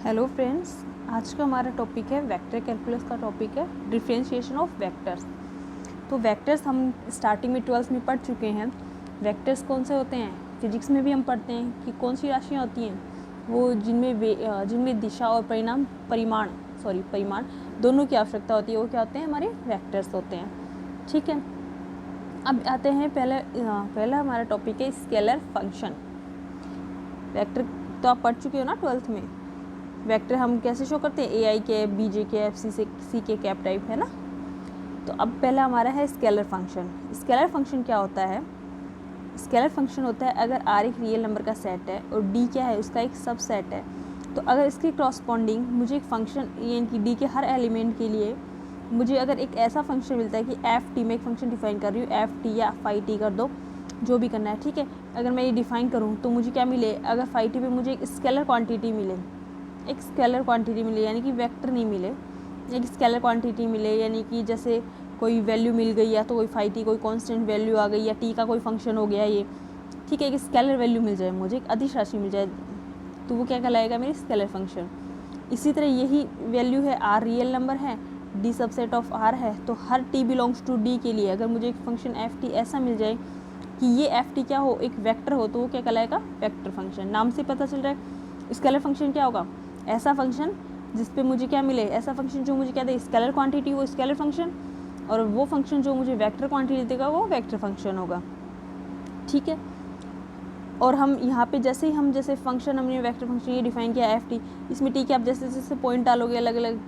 Hello friends, आज का हमारा टॉपिक है वेक्टर कैलकुलस का टॉपिक है डिफरेंशिएशन ऑफ वेक्टर्स। तो वेक्टर्स हम स्टार्टिंग में 12th में पढ़ चुके हैं। वेक्टर्स कौन से होते हैं, फिजिक्स में भी हम पढ़ते हैं कि कौन सी राशियाँ होती हैं वो जिनमें दिशा और परिमाण दोनों की आवश्यकता होती है, वो क्या होते हैं, हमारे वेक्टर्स होते हैं। ठीक है, अब आते हैं पहला हमारा टॉपिक है स्केलर फंक्शन। वेक्टर तो आप पढ़ चुके हो ना 12th में। वेक्टर हम कैसे शो करते हैं, ए आई कैप, बी जे कैप, सी के कैप टाइप, है ना। तो अब पहला हमारा है स्केलर फंक्शन। स्केलर फंक्शन क्या होता है? स्केलर फंक्शन होता है अगर आर एक रियल नंबर का सेट है और डी क्या है, उसका एक सब सेट है, तो अगर इसके क्रॉसपॉन्डिंग मुझे एक फंक्शन यानी कि डी के हर एलिमेंट के लिए मुझे अगर एक ऐसा फंक्शन मिलता है कि एफ टी, मैं एक फंक्शन डिफाइन कर रही हूँ, एफ टी या फाई टी कर दो, जो भी करना है, ठीक है। अगर मैं ये डिफाइन करूँ तो मुझे क्या मिले, अगर फाई टी पे मुझे एक स्केलर क्वांटिटी मिले, एक स्केलर क्वांटिटी मिले यानी कि वेक्टर नहीं मिले, एक स्केलर क्वांटिटी मिले यानी कि जैसे कोई वैल्यू मिल गई या तो कोई फाई टी कोई कांस्टेंट वैल्यू आ गई या टी का कोई फंक्शन हो गया ये, ठीक है, एक स्केलर वैल्यू मिल जाए मुझे, एक अदिश राशि मिल जाए, तो वो क्या कहलाएगा, मेरी स्केलर फंक्शन। इसी तरह यही वैल्यू है, आर रियल नंबर है, डी सबसेट ऑफ आर है, तो हर टी बिलोंग्स टू डी के लिए अगर मुझे एक फंक्शन एफ टी ऐसा मिल जाए कि ये एफ टी क्या हो, एक वेक्टर हो, तो वो क्या कहलाएगा, वेक्टर फंक्शन। नाम से पता चल रहा है स्केलर फंक्शन क्या होगा, ऐसा फंक्शन जिस पे मुझे क्या मिले, ऐसा फंक्शन जो मुझे क्या दे, स्केलर क्वांटिटी, वो स्केलर फंक्शन, और वो फंक्शन जो मुझे वेक्टर क्वांटिटी देगा वो वेक्टर फंक्शन होगा। ठीक है, और हम यहाँ पे जैसे फंक्शन हमने वेक्टर फंक्शन ये डिफाइन किया एफ टी, इसमें टी के आप जैसे जैसे पॉइंट डालोगे अलग अलग,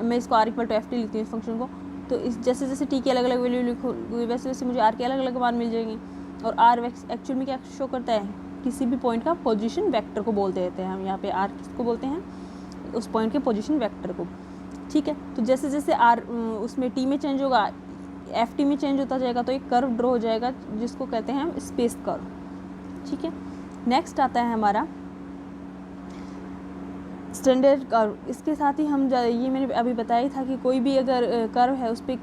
मैं इसको R equal to F T लिखती हूँ इस फंक्शन को, तो इस जैसे जैसे टी की अलग अलग वैल्यू लिखोगे वैसे वैसे मुझे आर के अलग अलग मान मिल जाएंगे। और आर एक्चुअल में क्या शो करता है, किसी भी पॉइंट का पोजीशन वेक्टर को बोलते रहते हैं हम, यहाँ पे आर किसको बोलते हैं, उस पॉइंट के पोजीशन वेक्टर को। ठीक है, तो जैसे जैसे आर उसमें टी में चेंज होगा, एफ टी में चेंज होता जाएगा, तो एक कर्व ड्रॉ हो जाएगा जिसको कहते हैं हम स्पेस कर्व। ठीक है, नेक्स्ट आता है हमारा स्टैंडर्ड कर्व। इसके साथ ही हम ये मैंने अभी बताया ही था कि कोई भी अगर कर्व है उस पर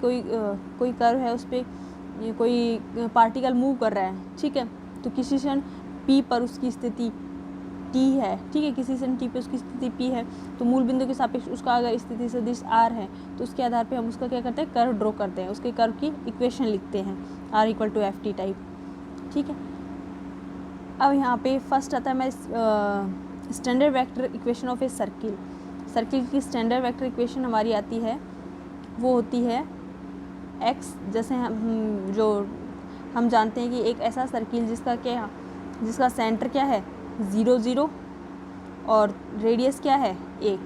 कोई कर्व है उस पर कोई पार्टिकल मूव कर रहा है, ठीक है, तो किसी क्षण पी पर उसकी स्थिति टी है, ठीक है, किसी क्षण टी पे उसकी स्थिति पी है, तो मूल बिंदु के सापेक्ष उसका अगर स्थिति सदिश आर है, तो उसके आधार पे हम उसका क्या करते हैं, कर्व ड्रॉ करते हैं, उसके कर्व की इक्वेशन लिखते हैं R equal to F T type. ठीक है, अब यहाँ पे फर्स्ट आता है मैं standard vector equation of a circle. Circle की स्टैंडर्ड वेक्टर इक्वेशन हमारी आती है, वो होती है एक्स, जैसे हम जानते हैं कि एक ऐसा सर्किल जिसका सेंटर क्या है 0 0 और रेडियस क्या है a,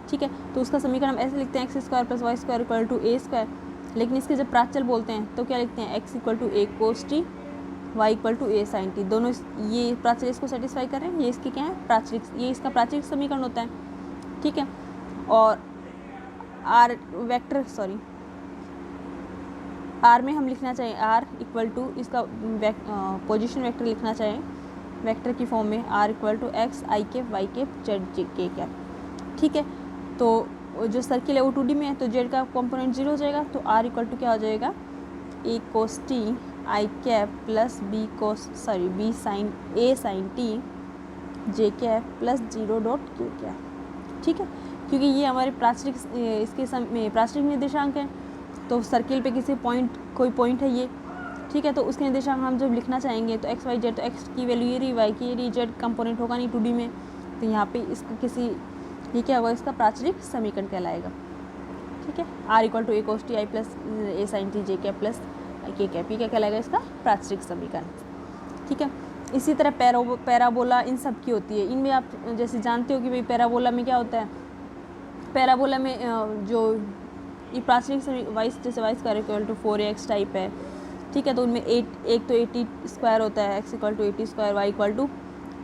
ठीक है, तो उसका समीकरण हम ऐसे लिखते हैं X square plus Y square equal to A square. लेकिन इसके जब प्राचल बोलते हैं तो क्या लिखते हैं, X equal to A cos T, y equal to A sign T. दोनों ये प्राचल इसको सेटिस्फाई कर रहे हैं, ये इसके क्या है, प्राचलिक, ये इसका प्राचलिक समीकरण होता है। ठीक है, और आर में हम लिखना चाहिए आर इक्वल टू इसका पोजीशन वेक्टर लिखना चाहिए वेक्टर की फॉर्म में, आर इक्वल टू एक्स आई के वाई के जेड जे के कैप। ठीक है, तो जो सर्किल है वो 2D में है, तो जेड का कंपोनेंट 0 हो जाएगा, तो आर इक्वल टू क्या हो जाएगा, a cos T i cap plus b sin a sign T J cap plus 0 dot q cap. ठीक है, क्योंकि ये हमारे प्राचलिक निर्देशांक हैं, तो सर्किल पे कोई पॉइंट है ये, ठीक है, तो उसके निर्देशांक हम जब लिखना चाहेंगे तो एक्स वाई जेड, तो एक्स की वैल्यू ये रही, वाई की ये रही, जेड कंपोनेंट होगा नहीं 2D में, तो यहाँ पे इसको ये क्या होगा, इसका प्राचलिक समीकरण कहलाएगा। ठीक है, R equal to A cos T I plus A sign T J cap plus K cap, ये क्या कहलाएगा, इसका प्राचलिक समीकरण। ठीक है, इसी तरह पैराबोला इन सब की होती है, इनमें आप जैसे जानते हो कि भाई पैराबोला में क्या होता है, पैराबोला में जो ये प्राचलिक वाइस जैसे Y square equal to 4ax type है, ठीक है, तो उनमें एक तो 80 स्क्वायर होता है, X equal to 80 square, Y equal to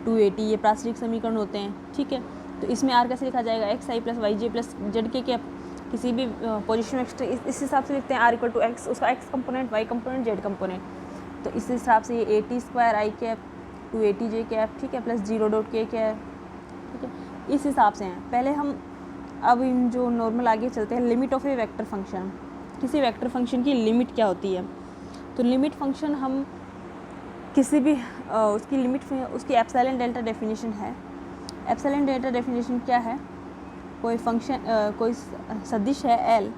280, ये प्राचलिक समीकरण होते हैं। ठीक है, तो इसमें आर कैसे लिखा जाएगा, X I plus Y J plus Z के कैप, किसी भी पोजीशन वेक्टर इस हिसाब से लिखते हैं, आर इक्वल टू एक्स, उसका X component, Y component, Z component, तो इस हिसाब से ये 80 square I cap 280 J cap, ठीक है, प्लस 0 डॉट के कैप। ठीक है, इस हिसाब से हैं। पहले हम अब इन जो नॉर्मल आगे चलते हैं, limit of A vector function, किसी वेक्टर फंक्शन की लिमिट क्या होती है, तो लिमिट फंक्शन हम किसी भी उसकी लिमिट उसकी एप्सिलॉन डेल्टा डेफिनेशन है, एप्सिलॉन डेल्टा डेफिनेशन क्या है, कोई फंक्शन कोई सदिश है एल,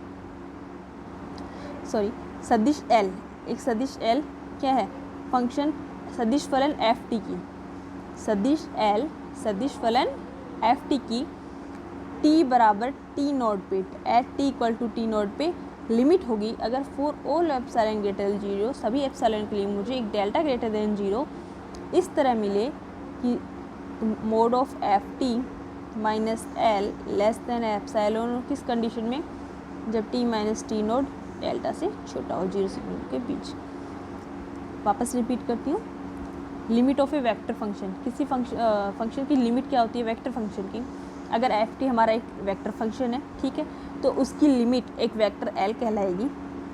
सॉरी सदिश एल, एक सदिश एल क्या है, फंक्शन सदिश फलन एफ टी की, सदिश एल सदिश फलन एफ टी की टी बराबर टी नोट पे at T equal to T note पे लिमिट होगी अगर for all epsilon greater than 0, सभी एप्सिलॉन के लिए मुझे एक डेल्टा ग्रेटर देन 0 इस तरह मिले कि mod of f t minus L less than epsilon, किस कंडीशन में, जब T minus T note delta से छोटा हो, 0 से 0 के बीच। वापस रिपीट करती हूँ, limit of A vector function, किसी फंक्शन की लिमिट क्या होती है वेक्टर फंक्शन की, अगर एफ टी हमारा एक वेक्टर फंक्शन है, ठीक है, तो उसकी लिमिट एक वेक्टर एल कहलाएगी,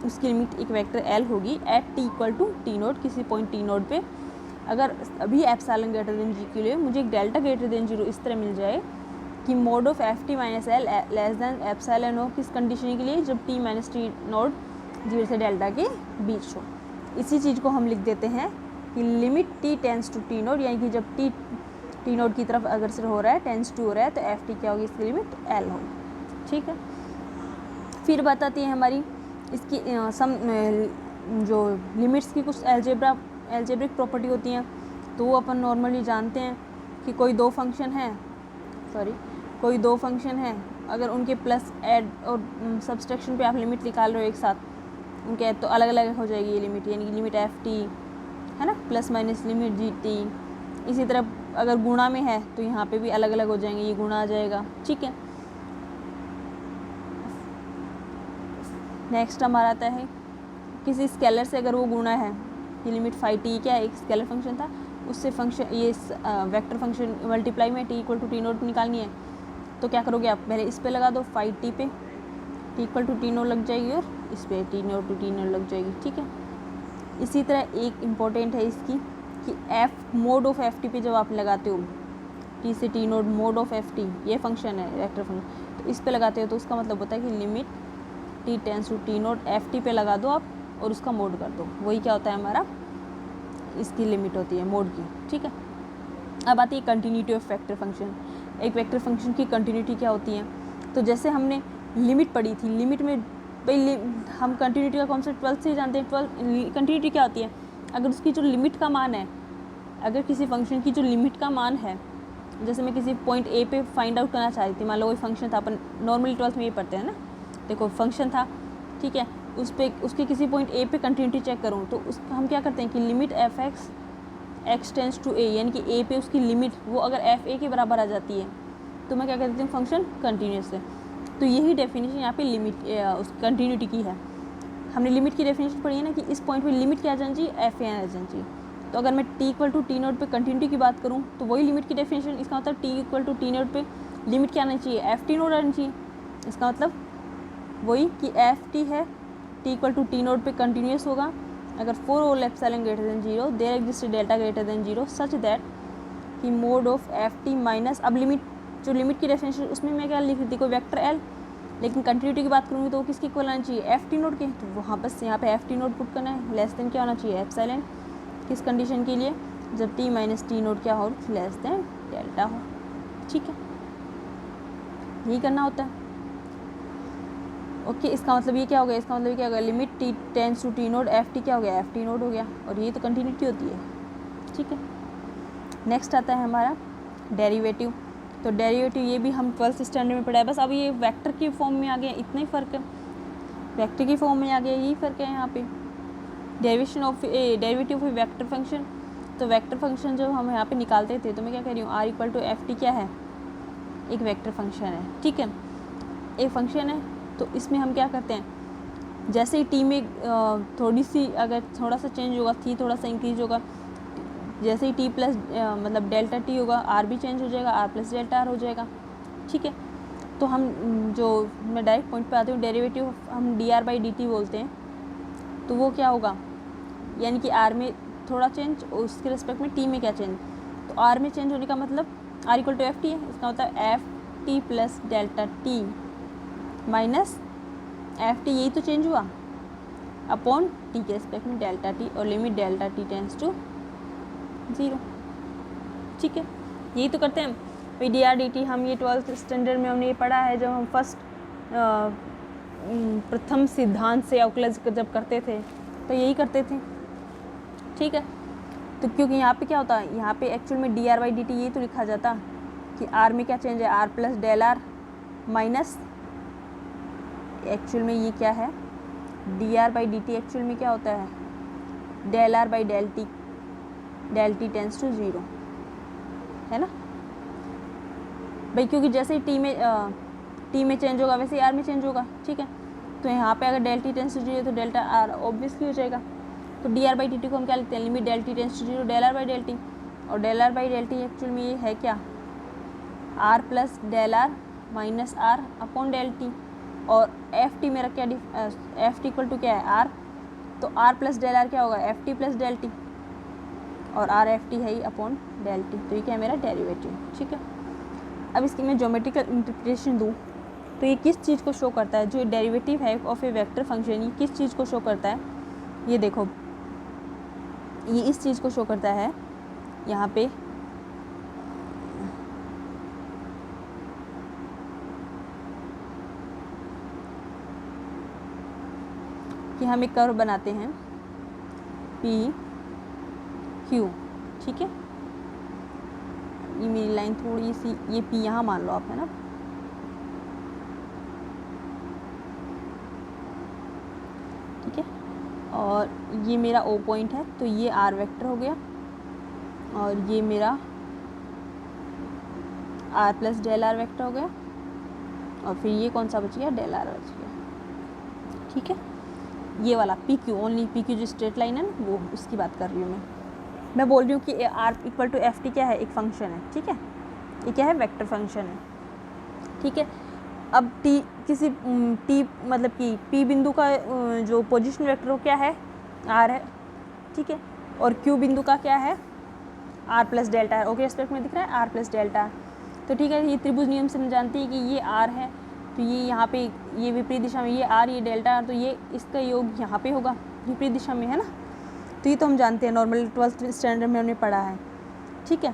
उसकी लिमिट एक वेक्टर एल होगी at T equal to T nought, किसी पॉइंट टी नोट पे अगर अभी एप्सिलॉन ग्रेटर देन जी के लिए मुझे एक डेल्टा ग्रेटर देन 0 इस तरह मिल जाए कि mod of f t minus L less than epsilon हो, किस कंडीशन के लिए, जब टी माइनस टी नोट 0 से डेल्टा के बीच हो। इसी चीज़ को हम लिख देते हैं कि limit T tends to T nought, यानी कि जब टी नोट की तरफ अगर से हो रहा है, टेंस टू हो रहा है, तो एफ टी क्या होगी, इसकी लिमिट एल होगी, ठीक है। फिर बताती है हमारी इसकी जो लिमिट्स की कुछ एल्जेब्रिक प्रॉपर्टी होती हैं, तो वो अपन नॉर्मली जानते हैं कि कोई दो फंक्शन है, अगर उनके प्लस ऐड और सब्सट्रैक्शन पे आप लिमिट निकाल रहे हो एक साथ, उनके तो अलग अलग हो जाएगी ये लिमिट, यानी कि लिमिट एफ टी है ना, plus minus limit G T. इसी तरह अगर गुणा में है तो यहाँ पे भी अलग अलग हो जाएंगे, ये गुणा आ जाएगा, ठीक है। नेक्स्ट हमारा आता है किसी स्केलर से अगर वो गुणा है, ये लिमिट फाई टी क्या है, एक स्केलर फंक्शन था, उससे फंक्शन ये वेक्टर फंक्शन मल्टीप्लाई में T equal to T nought निकालनी है, तो क्या करोगे आप, पहले इस पे लगा दो फाई टी पे, T equal to T nought लग जाएगी, और इस पे T nought to T nought लग जाएगी, ठीक है। इसी तरह एक इम्पॉर्टेंट है इसकी कि F mode of f T पे जब आप लगाते हो, टी से T note mode of f T, ये फंक्शन है वेक्टर फंक्शन, तो इस पे लगाते हो तो उसका मतलब होता है कि limit T tends to T nought F T पे लगा दो आप और उसका मोड कर दो, वही क्या होता है हमारा, इसकी लिमिट होती है मोड की, ठीक है। अब आती है कंटिन्यूटी ऑफ वेक्टर फंक्शन। एक वेक्टर फंक्शन की कंटिन्यूटी क्या होती है, तो जैसे हमने लिमिट पढ़ी थी, लिमिट में भाई हम कंटिन्यूटी का कॉन्सेप्ट 12th से ही जानते हैं। 12 कंटिन्यूटी क्या होती है, अगर उसकी जो लिमिट का मान है, अगर किसी फंक्शन की जो लिमिट का मान है, जैसे मैं किसी पॉइंट ए पे फाइंड आउट करना चाहती थी, मान लो कोई फंक्शन था, अपन नॉर्मली 12th में ये पढ़ते हैं ना, देखो फंक्शन था, ठीक है, उस पर उसके किसी पॉइंट ए पे कंटिन्यूटी चेक करूँ तो उस हम क्या करते हैं कि limit f x tends to a, यानी कि ए पे उसकी लिमिट वो अगर एफ ए के बराबर आ जाती है तो मैं क्या कहती हूँ, फंक्शन कंटिन्यूस है। तो यही डेफिनेशन यहाँ पे लिमिट उस कंटिन्यूटी की है। हमने लिमिट की डेफिनेशन पढ़ी है ना कि इस पॉइंट पे लिमिट क्या आ जानी चाहिए, एफ ए आ जानी चाहिए। तो अगर मैं T equal to T note पे कंटिन्यूटी की बात करूँ तो वही लिमिट की डेफिनेशन, इसका मतलब T equal to T note पे लिमिट क्या आना चाहिए, एफ टी नोट आनी चाहिए। इसका मतलब वही कि एफ टी है, t equal to T note पे कंटिन्यूस होगा अगर for all epsilon greater than 0 there exist delta greater than 0 such that कि mod of f t minus, अब लिमिट जो लिमिट की डेफिनेशन उसमें मैं क्या लिख रही थी, कोई वेक्टर एल, लेकिन कंटिन्यूटी की बात करूँगी तो वो किसकी इक्वल आना चाहिए, एफ टी नोट के, तो वहाँ बस यहाँ पे एफ टी नोट पुट करना है, लेस देन क्या होना चाहिए एप्सिलॉन, किस कंडीशन के लिए, जब टी माइनस टी नोट क्या हो, लेस देन डेल्टा हो, ठीक है, यही करना होता है। ओके, इसका मतलब ये क्या हो गया, इसका मतलब ये क्या हो गया, limit T tends to T nought F T क्या हो गया, एफ टी नोट हो गया, और ये तो कंटिन्यूटी होती है, ठीक है। नेक्स्ट आता है हमारा डेरिवेटिव। तो डेरिवेटिव ये भी हम 12th स्टैंडर्ड में पढ़ा है, बस अब ये वेक्टर की फॉर्म में आ गया, इतना ही फ़र्क है, वेक्टर की फॉर्म में आ गया, यही फ़र्क है यहाँ पे। Derivative of A vector function, तो वेक्टर फंक्शन जब हम यहाँ पे निकालते थे तो मैं क्या कह रही हूँ, R equal to F T क्या है, एक वेक्टर फंक्शन है, ठीक है, एक फंक्शन है। तो इसमें हम क्या करते हैं, जैसे ही टी में थोड़ी सी अगर थोड़ा सा चेंज होगा, थी थोड़ा सा इंक्रीज होगा, जैसे ही टी प्लस मतलब डेल्टा टी होगा, आर भी चेंज हो जाएगा, आर प्लस डेल्टा आर हो जाएगा, ठीक है। तो हम जो मैं डायरेक्ट पॉइंट पे आती हूँ, डेरिवेटिव हम D R by D T बोलते हैं, तो वो क्या होगा, यानी कि आर में थोड़ा चेंज, उसके रिस्पेक्ट में टी में क्या चेंज, तो आर में चेंज होने का मतलब R equal to F T है, इसका मतलब F T plus delta T minus F T, यही तो चेंज हुआ, अपॉन टी के रिस्पेक्ट में डेल्टा टी, और limit delta T tends to 0, ठीक है, यही तो करते हैं। भाई डी आर डी टी हम ये 12th स्टैंडर्ड में हमने ये पढ़ा है, जब हम फर्स्ट प्रथम सिद्धांत से अवकलज जब करते थे तो यही करते थे, ठीक है। तो क्योंकि यहाँ पे क्या होता है, यहाँ पे एक्चुअल में D R by D T ये तो लिखा जाता कि आर में क्या चेंज है, R plus del are minus, actual में ये क्या है, D are by D T actual में क्या होता है, del are by del T tends to 0, है ना भाई। क्योंकि जैसे ही टी में चेंज होगा वैसे ही आर में चेंज होगा, ठीक है। तो यहाँ पे अगर डेल टी टेंस टू 0 तो डेल्टा आर ऑब्वियसली हो जाएगा। तो d are by D t को हम क्या लिखते हैं, limit del T tends to 0 del are by del T, और del are by del t actual में ये है क्या, r plus del are minus r upon del T, और एफ टी मेरा क्या एफ टी इक्वल टू क्या है, आर, तो आर प्लस डेल आर क्या होगा, F T plus del T, और आर एफ टी है ही अपॉन डेल टी, तो ये क्या है मेरा डेरिवेटिव, ठीक है। अब इसकी मैं ज्योमेट्रिकल इंटरप्रिटेशन दूँ तो ये किस चीज़ को शो करता है, जो डेरिवेटिव है ऑफ ए वेक्टर फंक्शन, ये किस चीज़ को शो करता है, ये देखो ये इस चीज़ को शो करता है यहाँ पे, कि हम एक कर्व बनाते हैं पी क्यू, ठीक है। ये मेरी लाइन थोड़ी सी, ये पी यहाँ मान लो आप, है ना, ठीक है, और ये मेरा ओ पॉइंट है, तो ये आर वेक्टर हो गया, और ये मेरा R plus del R vector हो गया, और फिर ये कौन सा बच गया, डेल आर बच गया, ठीक है। ये वाला P Q, only P Q जो स्ट्रेट लाइन है ना, वो उसकी बात कर रही हूँ मैं बोल रही हूँ कि R equal to F T क्या है, एक फंक्शन है, ठीक है, ये क्या है, वेक्टर फंक्शन है, ठीक है। अब टी किसी टी मतलब कि पी बिंदु का जो पोजीशन वेक्टर हो क्या है, आर है, ठीक है, और क्यू बिंदु का क्या है, आर प्लस डेल्टा है, ओके एस्पेक्ट में दिख रहा है आर प्लस डेल्टा, तो ठीक है। ये त्रिभुज नियम से हम जानते हैं कि ये आर है, तो ये यहाँ पे ये विपरीत दिशा में, ये आर ये डेल्टा, तो ये इसका योग यहाँ पे होगा विपरीत दिशा में, है ना। तो ये तो हम जानते हैं, नॉर्मल 12th स्टैंडर्ड में हमने पढ़ा है, ठीक है।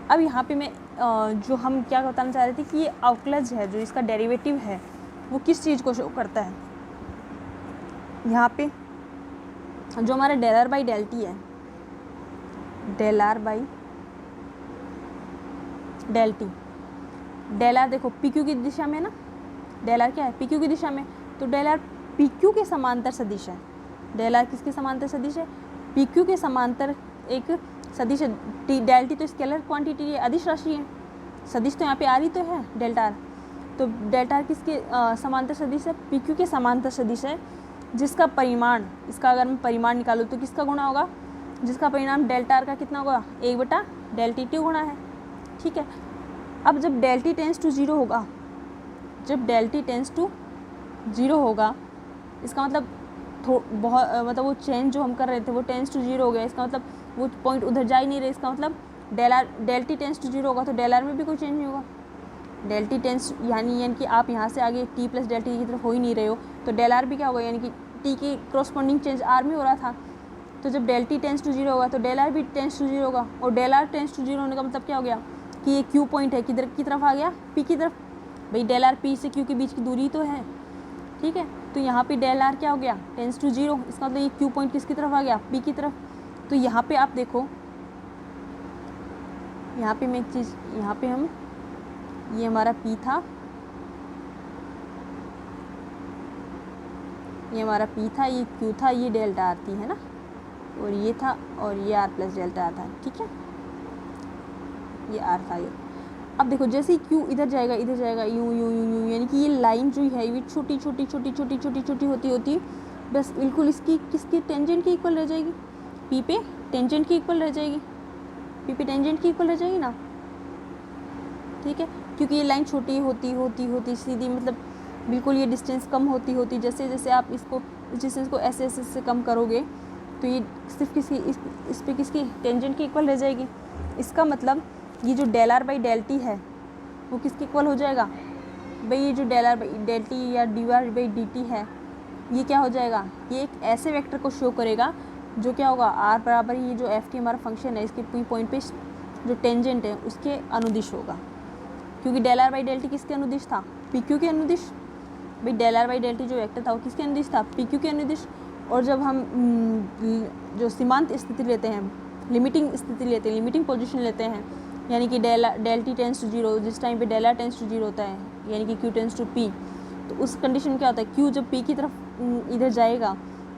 अब यहाँ पे मैं जो हम क्या बताना चाह रहे थे कि ये अवकलज है, जो इसका डेरिवेटिव है वो किस चीज़ को शो करता है, यहाँ पे जो हमारा del are by del t है, del are by del t, del r देखो पी क्यू की दिशा में ना, डेल आर क्या है, पी क्यू की दिशा में, तो डेल आर पी क्यू के समांतर सदिश है, डेल आर किसके समांतर सदिश है, पी क्यू के समांतर एक सदिश है। टी डेल टी तो स्केलर क्वांटिटी है, अदिश राशि है, सदिश तो यहाँ पे आर ही तो है डेल्टा आर, तो डेल्टा आर किसके समांतर सदिश है, पी क्यू के समांतर सदिश है, जिसका परिमाण, इसका अगर मैं परिमाण निकालूँ तो किसका गुणा होगा, जिसका परिणाम डेल्टा आर का कितना होगा, 1 डेल टी टी गुणा है, ठीक है। अब जब डेल टी टेंस टू 0 होगा, जब डेल टी टेंस टू 0 होगा, इसका मतलब बहुत मतलब वो चेंज जो हम कर रहे थे वो टेंस टू 0 हो गया, इसका मतलब वो पॉइंट उधर जा ही नहीं रहे, इसका मतलब डेल टी टेंस टू 0 होगा, तो डेल आर में भी कोई चेंज नहीं होगा, डेल टी टेंस यानी कि आप यहाँ से आगे टी प्लस डेल टी की तरफ हो ही नहीं रहे हो, तो डेल आर भी क्या होगा, यानी कि टी की क्रॉसपॉन्डिंग चेंज आर में हो रहा था, तो जब डेल टी टेंस टू 0 होगा तो डेल आर भी टेंस टू 0 होगा, और डेल आर टेंस टू 0 होने का मतलब क्या हो गया कि ये क्यू पॉइंट है, किधर की तरफ आ गया, पी की तरफ, भाई डेल आर पी से क्यू के बीच की दूरी तो है, ठीक है। तो यहाँ पे डेल आर क्या हो गया, टेंस टू 0, इसका मतलब ये क्यू पॉइंट किसकी तरफ आ गया, पी की तरफ। तो यहाँ पे आप देखो, यहाँ पे मैं एक चीज़, यहाँ पे हम, ये हमारा पी था, ये हमारा पी था, ये क्यू था, ये डेल्टा आर थी, है ना, और ये था, और ये आर प्लस डेल्टा आर था, ठीक है, ये आर था ये। अब देखो जैसे ही क्यू इधर जाएगा यूँ यूँ यूँ यूँ, यानी कि ये लाइन जो है ये छोटी छोटी छोटी छोटी छोटी छोटी होती होती बस बिल्कुल इसकी किसकी टेंजेंट की इक्वल रह जाएगी, पी पे टेंजेंट की इक्वल रह जाएगी, पी पे टेंजेंट की इक्वल रह जाएगी ना, ठीक है। क्योंकि ये लाइन छोटी होती होती होती सीधी, मतलब बिल्कुल ये डिस्टेंस कम होती होती, जैसे जैसे आप इसको इस डिस्टेंस को ऐसे ऐसे से कम करोगे तो ये सिर्फ किसकी इस पे किसकी टेंजेंट की इक्वल रह जाएगी। इसका मतलब ये जो del are by del t है वो किसके इक्वल हो जाएगा भाई, ये जो del are by del t या d are by D t है ये क्या हो जाएगा, ये एक ऐसे वेक्टर को शो करेगा जो क्या होगा, आर बराबर ये जो एफ टी हमारा फंक्शन है इसके पी पॉइंट पे जो टेंजेंट है उसके अनुदिश होगा, क्योंकि del are by del T किसके अनुदिश था, पी क्यू के अनुदिश। भाई del are by del T जो वेक्टर था वो किसके अनुदिश था, पी क्यू के अनुदिश। और जब हम जो सीमांत स्थिति लेते हैं, लिमिटिंग स्थिति लेते हैं, लिमिटिंग पोजीशन लेते हैं, यानी कि del T tends to zero, जिस टाइम पे del R tends to zero होता है, यानी कि क्यू टेंस टू पी, तो उस कंडीशन में क्या होता है, क्यू जब पी की तरफ इधर जाएगा,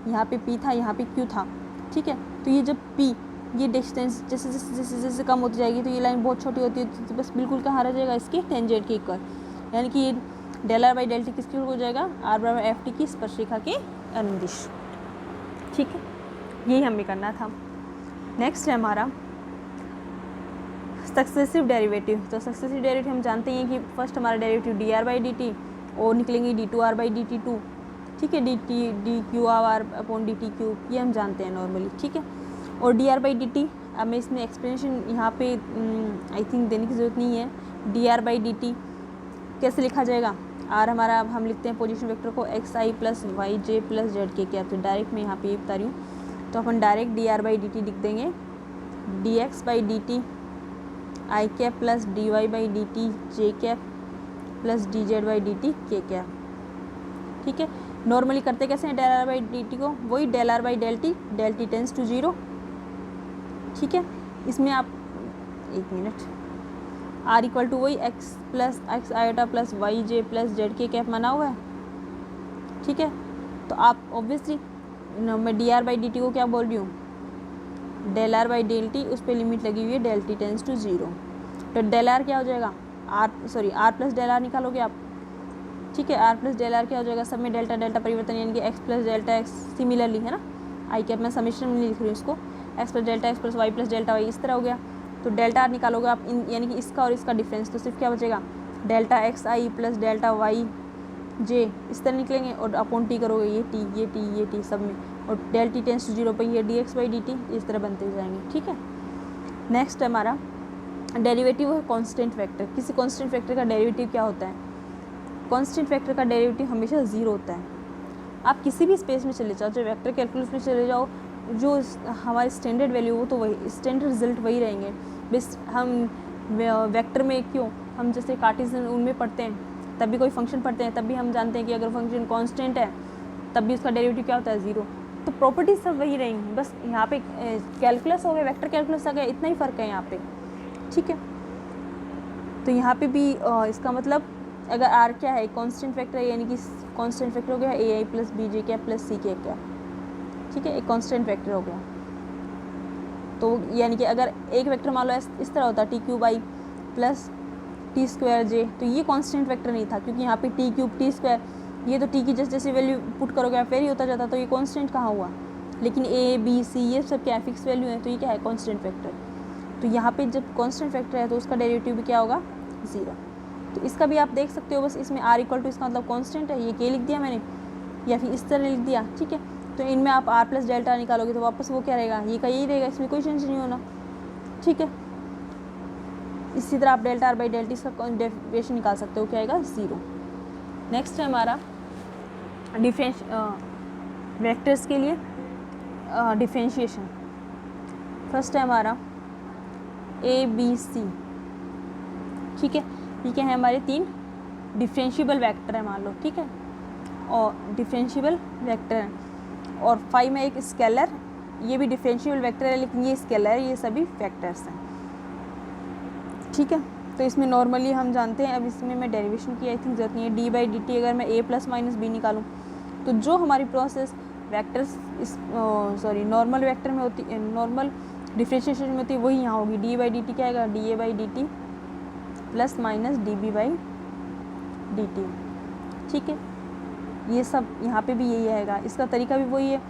यहाँ पे पी था, यहाँ पे क्यू था, ठीक है, तो ये जब पी, ये डिस्टेंस जैसे जैसे जैसे जैसे कम होती जाएगी तो ये लाइन बहुत छोटी होती है, तो बस बिल्कुल कहाँ रह जाएगा, इसके टेंजेंट के इक्वल, यानी कि ये del are by del T किसके हो जाएगा, आर बराबर एफ टी की स्पर्शिका के अनुदिश। ठीक है, यही हमें करना था। नेक्स्ट है हमारा सक्सेसिव डेरिवेटिव। तो सक्सेसिव डेरिवेटिव हम जानते हैं कि फर्स्ट हमारा derivative D are by D T और निकलेंगे D two R by D T two, ठीक है, D T D cube R upon D T cube, ये हम जानते हैं नॉर्मली, ठीक है। और D are by D T, अब मैं इसमें एक्सप्लेनेशन यहाँ पे आई थिंक देने की ज़रूरत नहीं है। D are by D T कैसे लिखा जाएगा, आर हमारा अब हम लिखते हैं पोजीशन वेक्टर को x I plus Y J plus Z के, क्या तो डायरेक्ट मैं यहाँ पे ये बता रही हूँ, तो अपन direct d are by D t लिख देंगे d x by D t i cap plus d y by D t J cap plus d z by D t k cap, ठीक है। नॉर्मली करते कैसे हैं del are by D t को, वही del are by del T tends to zero, ठीक है। इसमें आप एक मिनट, आर इक्वल टू वही x plus x iota plus Y जे प्लस जेड के कैप माना हुआ है, ठीक है। तो आप ऑब्वियसली मैं d are by D t को क्या बोल रही हूँ, del are by del t, उस पर लिमिट लगी हुई है del T tends to zero, तो डेल आर क्या हो जाएगा, आर प्लस डेल आर निकालोगे आप, ठीक है। आर प्लस डेल आर क्या हो जाएगा, सब में डेल्टा डेल्टा परिवर्तन, यानी कि x plus delta x, similarly है ना, आई कैप मैं समेशन में लिख रही हूँ इसको, x plus delta x plus y plus delta y, इस तरह हो गया। तो डेल्टा आर निकालोगे आप, यानी कि इसका और इसका डिफरेंस, तो सिर्फ क्या बचेगा, delta x I plus delta Y जे, इस तरह निकलेंगे, और अपॉन टी करोगे, ये टी ये टी ये टी सब में, और del T tends to zero पर ये d x by D t, इस तरह बनते जाएंगे, ठीक है। नेक्स्ट है हमारा डेरिवेटिव है कांस्टेंट वेक्टर। किसी कांस्टेंट वेक्टर का डेरिवेटिव क्या होता है, कांस्टेंट वेक्टर का डेरिवेटिव हमेशा ज़ीरो होता है। आप किसी भी स्पेस में चले जाओ, जो वेक्टर कैलकुलस में चले जाओ, जो हमारी स्टैंडर्ड वैल्यू हो तो वही स्टैंडर्ड रिजल्ट वही रहेंगे। बस हम वेक्टर में क्यों, हम जैसे कार्टेशियन उनमें पढ़ते हैं, तब भी कोई फंक्शन पढ़ते हैं, तब भी हम जानते हैं कि अगर फंक्शन कांस्टेंट है तब भी उसका डेरिवेटिव क्या होता है, ज़ीरो। तो प्रॉपर्टीज सब वही रहेंगी, बस यहाँ पे कैलकुलस हो गया, वेक्टर कैलकुलस आ गया, इतना ही फ़र्क है यहाँ पे, ठीक है। तो यहाँ पे भी इसका मतलब अगर आर क्या है, कांस्टेंट वेक्टर है, यानी कि कांस्टेंट वेक्टर हो गया ए आई प्लस बी जे क्या प्लस सी के क्या, ठीक है, एक कांस्टेंट वेक्टर हो गया। तो यानी कि अगर एक वेक्टर मान लो इस तरह होता टी क्यूब आई प्लस टी स्क्वायर जे, तो ये कांस्टेंट वेक्टर नहीं था, क्योंकि यहाँ पे टी क्यूब टी स्क्वायर, ये तो टी की जैसे जैसे वैल्यू पुट करोगे आप वेरी होता जाता, तो ये कांस्टेंट कहाँ हुआ। लेकिन ए बी सी ये सब क्या है, फिक्स वैल्यू है, तो ये क्या है, कांस्टेंट वेक्टर। तो यहाँ पे जब कांस्टेंट वेक्टर है तो उसका डेरिवेटिव भी क्या होगा, ज़ीरो। तो इसका भी आप देख सकते हो, बस इसमें आर इक्वल टू इसका मतलब कांस्टेंट है, ये के लिख दिया मैंने, या फिर इस तरह लिख दिया, ठीक है। तो इनमें आप आर प्लस डेल्टा निकालोगे तो वापस वो क्या रहेगा, ये का यही रहेगा, इसमें कोई चेंज नहीं होना, ठीक है। इसी तरह आप डेल्टा आर बाई डेल्टी इसका डेरिवेशन निकाल सकते हो, क्या आएगा, ज़ीरो। नेक्स्ट है हमारा वेक्टर्स के लिए डिफरेंशिएशन। फर्स्ट है हमारा ए बी सी, ठीक है, ये क्या है, हमारे तीन डिफरेंशिएबल वेक्टर है मान लो, ठीक है, और डिफरेंशिएबल वेक्टर है, और 5 में एक स्केलर, ये भी डिफरेंशिएबल वेक्टर है, लेकिन ये स्केलर है, ये सभी वेक्टर्स हैं, ठीक है। तो इसमें नॉर्मली हम जानते हैं, अब इसमें मैं डेरिवेशन की आई थिंक जरूरत नहीं है, डी बाई डी टी अगर मैं ए प्लस माइनस बी निकालूँ, तो जो हमारी प्रोसेस वेक्टर्स इस नॉर्मल वेक्टर में होती है, नॉर्मल डिफरेंशिएशन में होती है, वही यहाँ होगी। डी बाई डी टी क्या आएगा, d a by D t plus minus d b by D t, ठीक है। ये सब यहाँ पे भी यही आएगा, इसका तरीका भी वही है।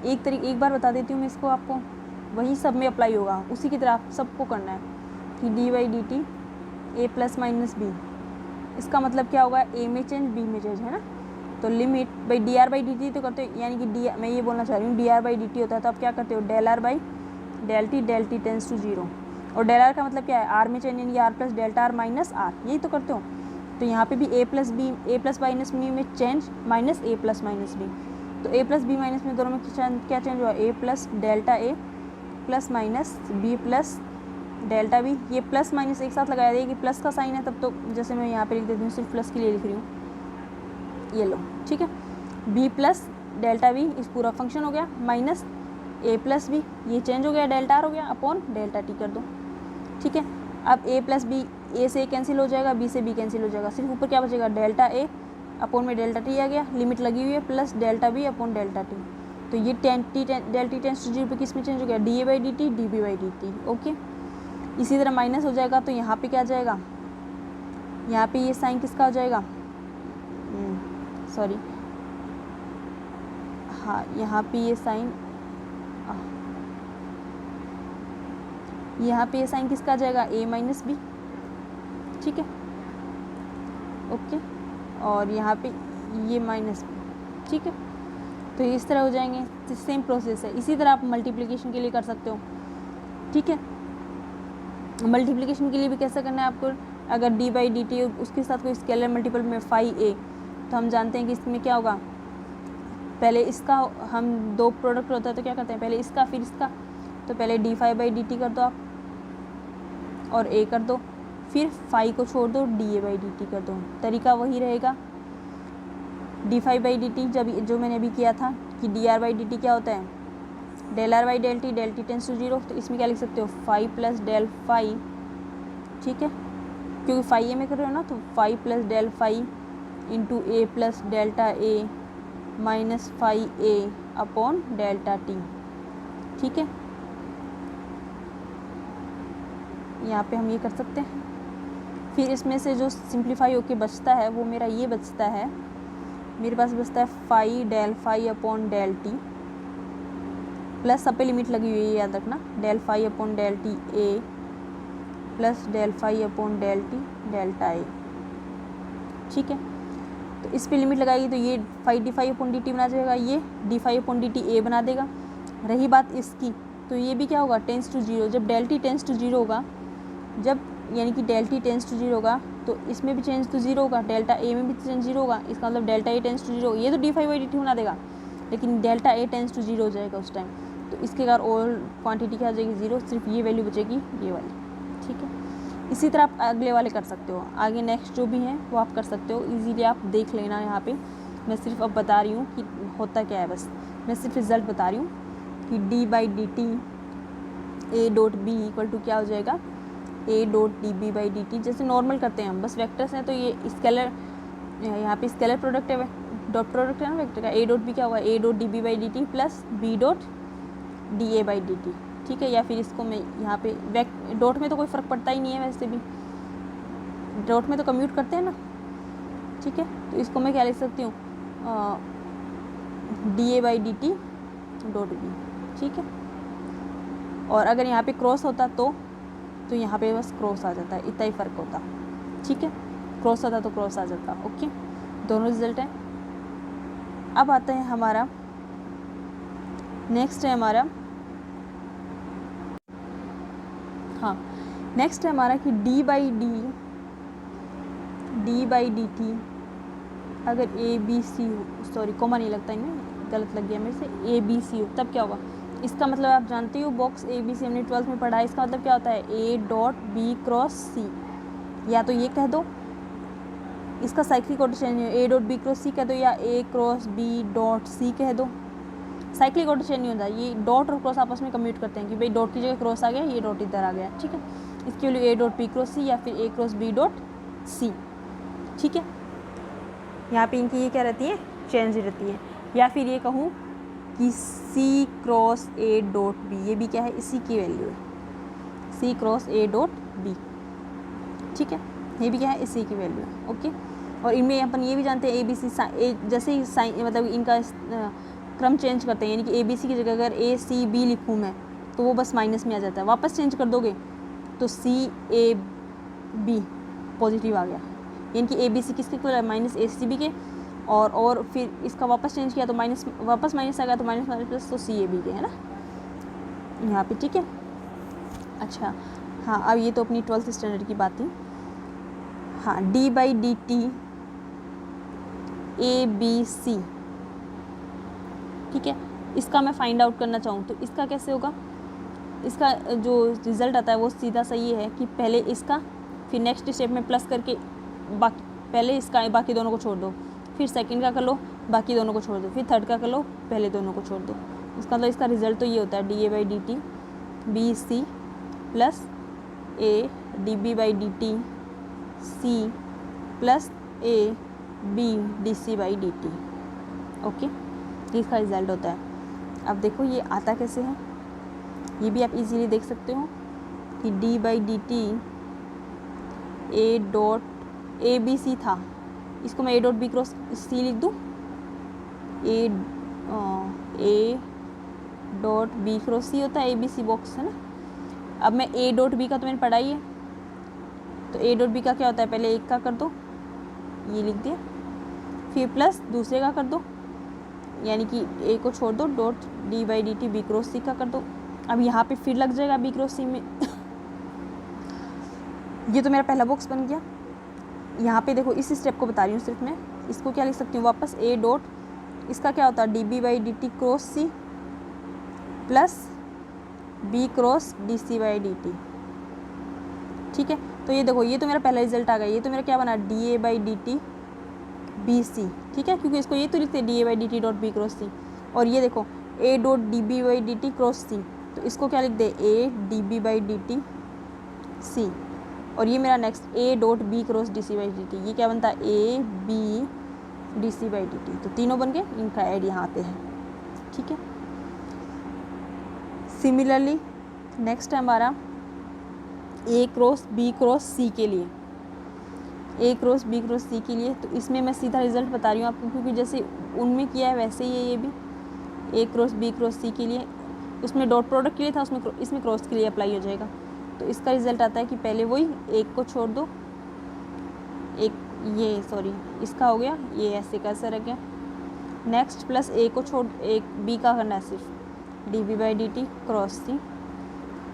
एक बार बता देती हूँ मैं इसको आपको, वही सब में अप्लाई होगा, उसी की तरह सबको करना है कि d by D t a plus minus b, इसका मतलब क्या होगा, ए में चेंज बी में चेंज, है ना। तो limit by D R by D T तो करते हो, यानी कि डी, मैं ये बोलना चाह रही हूँ d are by D t होता है, तो आप क्या करते हो, del are by del T tends to zero, और डेल आर का मतलब क्या है, आर में चेंज, यानी कि r plus delta r minus r, यही तो करते हो। तो यहाँ पे भी a plus b, a plus minus b में change minus a plus minus b, तो ए प्लस बी माइनस में दोनों में क्या चेंज हुआ, a plus delta a plus minus b plus delta v, ये प्लस माइनस एक साथ लगाया जाएगा कि प्लस का साइन है तब तो जैसे मैं यहाँ पे लिख देती हूँ, सिर्फ प्लस के लिए लिख रही हूँ, ये लो, ठीक है। बी प्लस डेल्टा वी इस पूरा फंक्शन हो गया, माइनस ए प्लस बी, ये चेंज हो गया, डेल्टा आर हो गया, अपॉन डेल्टा टी कर दो, ठीक है। अब ए प्लस बी, ए से ए कैंसिल हो जाएगा, बी से बी कैंसिल हो जाएगा, सिर्फ ऊपर क्या बचेगा, डेल्टा ए अपॉन में डेल्टा टी आ गया, लिमिट लगी हुई है, plus delta b upon delta t. तो ये delta T tends to zero पे किस में चेंज हो गया, d a by D T, d b by D t, okay. इसी तरह माइनस हो जाएगा तो यहाँ पे क्या आ जाएगा, यहाँ पे ये साइन किसका हो जाएगा, सॉरी, हाँ यहाँ पे ये साइन, यहाँ पे ये साइन किसका आ जाएगा, ए माइनस बी, ठीक है, ओके। और यहाँ पे ये माइनस बी, ठीक है। तो इस तरह हो जाएंगे, सेम प्रोसेस है। इसी तरह आप मल्टीप्लिकेशन के लिए कर सकते हो, ठीक है। मल्टीप्लिकेशन के लिए भी कैसे करना है आपको, अगर डी बाई डी टी उसके साथ कोई स्केलर मल्टीपल में फाई ए, तो हम जानते हैं कि इसमें क्या होगा, पहले इसका, हम दो प्रोडक्ट होता है तो क्या करते हैं, पहले इसका फिर इसका, तो पहले d phi by D t कर दो आप और ए कर दो, फिर फाई को छोड़ दो, d a by D t कर दो, तरीका वही रहेगा। D phi by D t जब जो मैंने अभी किया था कि d are by D t क्या होता है, del are by del T tends to zero, तो इसमें क्या लिख सकते हो, फाई प्लस डेल फाई, ठीक है, क्योंकि फाई ए में कर रहे हो ना, तो phi plus del phi into a plus delta a minus phi a upon delta t, ठीक है। यहाँ पे हम ये कर सकते हैं। फिर इसमें से जो सिंप्लीफाई होके बचता है वो मेरा ये बचता है, मेरे पास बचता है phi del phi upon del t, plus सब पे लिमिट लगी हुई है याद रखना, del phi upon del t a plus del phi upon del t delta a, ठीक है। तो इस पे लिमिट लगाएगी तो ये phi d phi upon D t बना जाएगा, ये d phi upon D t a बना देगा। रही बात इसकी, तो ये भी क्या होगा, टेंस टू जीरो, जब del T tends to zero होगा, जब यानी कि del T tends to zero होगा तो इसमें भी चेंज टू जीरो होगा, डेल्टा ए में भी चेंज जीरो होगा, इसका मतलब delta a tends to zero, ये तो d phi by D t बना देगा, लेकिन delta a tends to zero हो जाएगा उस टाइम, तो इसके कारण ओवरऑल क्वांटिटी क्या हो जाएगी, जीरो, सिर्फ ये वैल्यू बचेगी ये वाली, ठीक है। इसी तरह आप अगले वाले कर सकते हो, आगे नेक्स्ट जो भी हैं वो आप कर सकते हो, इजीली आप देख लेना। यहाँ पे मैं सिर्फ अब बता रही हूँ कि होता क्या है, बस मैं सिर्फ रिजल्ट बता रही हूँ कि d by D t a dot b equal to क्या हो जाएगा, a dot d b by D t, जैसे नॉर्मल करते हैं हम, बस वेक्टर्स हैं तो ये स्केलर, यहाँ पे स्केलर प्रोडक्ट है, डॉट प्रोडक्ट है ना वेक्टर का, ए डॉट बी क्या होगा, a dot d b by D t plus b dot d a by D t, ठीक है। या फिर इसको मैं यहाँ पे डॉट में तो कोई फ़र्क पड़ता ही नहीं है, वैसे भी डॉट में तो कम्यूट करते हैं ना, ठीक है। तो इसको मैं क्या लिख सकती हूँ, d a by D t dot b, ठीक है। और अगर यहाँ पे क्रॉस होता तो यहाँ पे बस क्रॉस आ जाता है, इतना ही फ़र्क होता, ठीक है, क्रॉस आता तो क्रॉस आ जाता, ओके। दोनों रिजल्ट हैं। अब आता है हमारा नेक्स्ट है हमारा, हाँ नेक्स्ट है हमारा कि डी बाई डी टी अगर ए बी सी हो, सॉरी कॉमा नहीं लगता इनमें, गलत लग गया मेरे से, ए बी सी हो तब क्या होगा, इसका मतलब आप जानते हो बॉक्स ए बी सी हमने 12th में पढ़ा है, इसका मतलब क्या होता है, ए डॉट बी क्रॉस सी, या तो ये कह दो, इसका साइक्लिक ऑर्डर चेंज है, ए डॉट बी क्रॉस सी कह दो, या ए क्रॉस बी डॉट सी कह दो, साइक्लिक ऑर्डर चेंज नहीं होता, ये डॉट और क्रॉस आपस में कम्यूट करते हैं कि भाई डॉट की जगह क्रॉस आ गया, ये डॉट इधर आ गया, ठीक है। इसकी value a dot b cross c या फिर a cross b dot c, ठीक है। यहाँ पे इनकी ये क्या रहती है, चेंज रहती है। या फिर ये कहूँ कि सी क्रॉस ए डॉट बी, ये भी क्या है, इसी की वैल्यू है, सी क्रॉस ए डॉट बी, ठीक है, ये भी क्या है, इसी की वैल्यू है, ओके। और इनमें अपन ये भी जानते हैं ए बी सी, जैसे ही साइन मतलब इनका क्रम चेंज करते हैं, यानी कि ए बी सी की जगह अगर ए सी बी लिखूँ मैं तो वो बस माइनस में आ जाता है, वापस चेंज कर दोगे तो सी ए बी पॉजिटिव आ गया, यानी कि ए बी सी किसके इक्वल है, माइनस ए सी बी के, और फिर इसका वापस चेंज किया तो माइनस, वापस माइनस आ गया तो माइनस माइनस प्लस, तो सी ए बी के, है ना यहाँ पे, ठीक है। अच्छा हाँ, अब ये तो अपनी 12th स्टैंडर्ड की बात थी। हाँ, d by D t a b c, ठीक है, इसका मैं फाइंड आउट करना चाहूँ तो इसका कैसे होगा, इसका जो रिज़ल्ट आता है वो सीधा सही है कि पहले इसका फिर नेक्स्ट स्टेप में प्लस करके बाकी पहले इसका बाकी दोनों को छोड़ दो, फिर सेकंड का कर लो बाकी दोनों को छोड़ दो, फिर थर्ड का कर लो पहले दोनों को छोड़ दो। इसका मतलब इसका रिज़ल्ट तो ये होता है dA/dt BC plus A dB/dt C plus A B dC/dt। Okay, इसका रिज़ल्ट होता है। अब देखो ये आता कैसे है, ये भी आप इजीली देख सकते हो कि d/dt A.ABC था, इसको मैं A.B×C लिख दूँ, A.B×C होता है ABC बॉक्स, है ना। अब मैं A.B का तो मैंने पढ़ा ही है, तो A.B का क्या होता है, पहले एक का कर दो, ये लिख दिया, फिर प्लस दूसरे का कर दो, यानी कि A को छोड़ दो, डॉट d/dt B×C का कर दो। अब यहाँ पे फिर लग जाएगा B×C में ये तो मेरा पहला बॉक्स बन गया। यहाँ पे देखो इस स्टेप को बता रही हूँ सिर्फ मैं, इसको क्या लिख सकती हूँ वापस, A डॉट इसका क्या होता है dB/dt cross C plus B×dC/dt। ठीक है, तो ये देखो ये तो मेरा पहला रिजल्ट आ गया, ये तो मेरा क्या बना dA/dt BC। ठीक है, क्योंकि इसको ये तो लिखते हैं dA/dt डॉट B×C। और ये देखो A dot dB/dt cross C, तो इसको क्या लिख दे A dB/dt C। और ये मेरा नेक्स्ट A डॉट B×dC/dt, ये क्या बनता है A B dC/dt। तो तीनों बन गए, इनका ऐड यहाँ पे है। ठीक है, सिमिलरली नेक्स्ट है हमारा A×B×C के लिए, A×B×C के लिए। तो इसमें मैं सीधा रिजल्ट बता रही हूँ आपको, क्योंकि जैसे उनमें किया है वैसे ही है ये भी। A×B×C के लिए उसमें डॉट प्रोडक्ट के लिए था, उसमें इसमें क्रॉस के लिए अप्लाई हो जाएगा। तो इसका रिजल्ट आता है कि पहले वही एक को छोड़ दो, एक ये सॉरी इसका हो गया, ये ऐसे कैसे रह गया, नेक्स्ट प्लस A को छोड़, एक B का करना है सिर्फ dB/dt cross C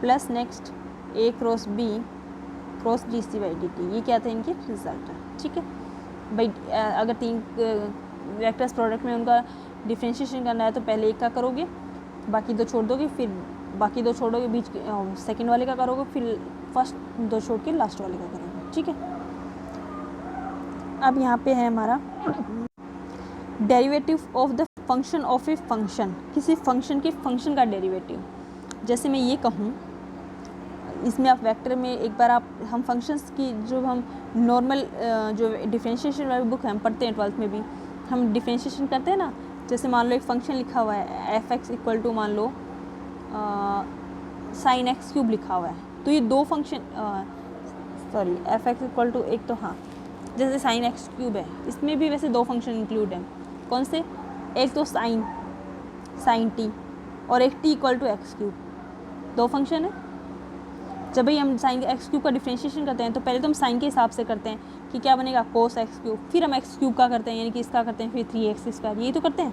plus next A×B cross dC/dt। ये क्या था इनके रिजल्ट है। ठीक है भाई, अगर तीन वेक्टर्स प्रोडक्ट में उनका डिफ्रेंशिएशन करना है तो पहले एक का करोगे, बाकी दो छोड़ दोगे, फिर बाकी दो छोड़ोगे बीच सेकंड वाले का करोगे, फिर फर्स्ट दो छोड़ के लास्ट वाले का करोगे। ठीक है, अब यहाँ पे है हमारा derivative of the function of a function, किसी फंक्शन के फंक्शन का डेरिवेटिव। जैसे मैं ये कहूँ, इसमें आप वेक्टर में एक बार आप हम फंक्शंस की जो हम नॉर्मल जो डिफरेंशिएशन वाली बुक है हम पढ़ते हैं 12th में भी, हम डिफरेंशिएशन करते हैं ना। जैसे मान लो एक फंक्शन लिखा हुआ है f(x) इक्वल टू मान लो sin x³ लिखा हुआ है, तो ये दो function sorry f(x) equal to एक तो हाँ जैसे sin x³ है, इसमें भी वैसे दो फंक्शन इंक्लूड हैं। कौन से, एक तो sin t और एक t इक्वल टू x³, दो फंक्शन है। जब भी हम sin x³ का डिफरेंशिएशन करते हैं तो पहले तो हम साइन के हिसाब से करते हैं कि क्या बनेगा cos x³, फिर हम x³ का करते हैं यानी कि इसका करते हैं, फिर 3x², यही तो करते हैं।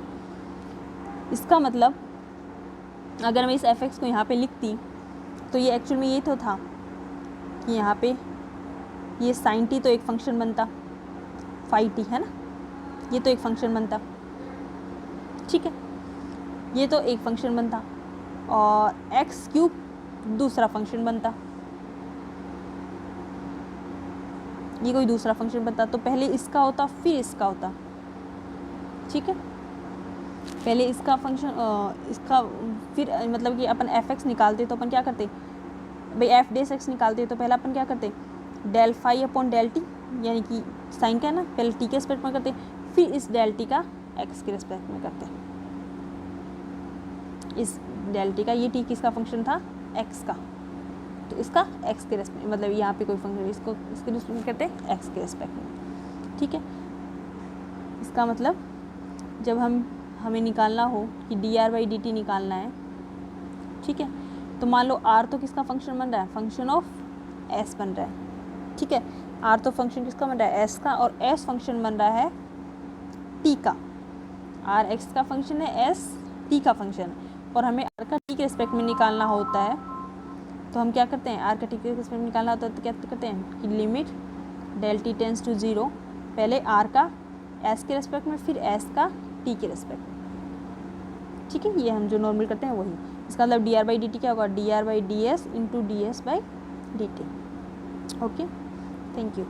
इसका मतलब अगर मैं इस f(x) को यहाँ पे लिखती तो ये एक्चुअल में ये तो था कि यहाँ पे ये sin t तो एक फंक्शन बनता, phi t है ना, ये तो एक फंक्शन बनता। ठीक है, ये तो एक फंक्शन बनता और x³ दूसरा फंक्शन बनता, ये कोई दूसरा फंक्शन बनता। तो पहले इसका होता फिर इसका होता। ठीक है, पहले इसका फंक्शन इसका फिर मतलब कि अपन f(x) निकालते तो अपन क्या करते भाई, f(x) निकालते तो पहले अपन क्या करते del phi upon del t, यानी कि साइन का है ना, पहले t के रिस्पेक्ट में करते, फिर इस del t का x के रिस्पेक्ट में करते। इस del t का, ये t किसका फंक्शन था, x का, तो इसका x के रिस्पेक्ट मतलब यहाँ पे कोई फंक्शन, इसको इसके रिस्पेक्ट में करते हैं x के रिस्पेक्ट में। ठीक है, इसका मतलब जब हमें निकालना हो कि dr/dt निकालना है, ठीक है, तो मान लो r तो किसका फंक्शन बन रहा है, फंक्शन ऑफ s बन रहा है। ठीक है, r तो फंक्शन किसका बन रहा है, s का, और s फंक्शन बन रहा है t का। r x का फंक्शन है, s t का फंक्शन है, और हमें r का t के रिस्पेक्ट में निकालना होता है। तो हम क्या करते हैं, r का t के रिस्पेक्ट में निकालना होता है तो क्या करते हैं कि limit del t tends to 0, पहले r का s के रिस्पेक्ट में, फिर s का t के रिस्पेक्ट में। ठीक है, ये हम जो नॉर्मल करते हैं वही, इसका मतलब D R by D t क्या होगा, D R by D S into D S by D t. Okay, thank you.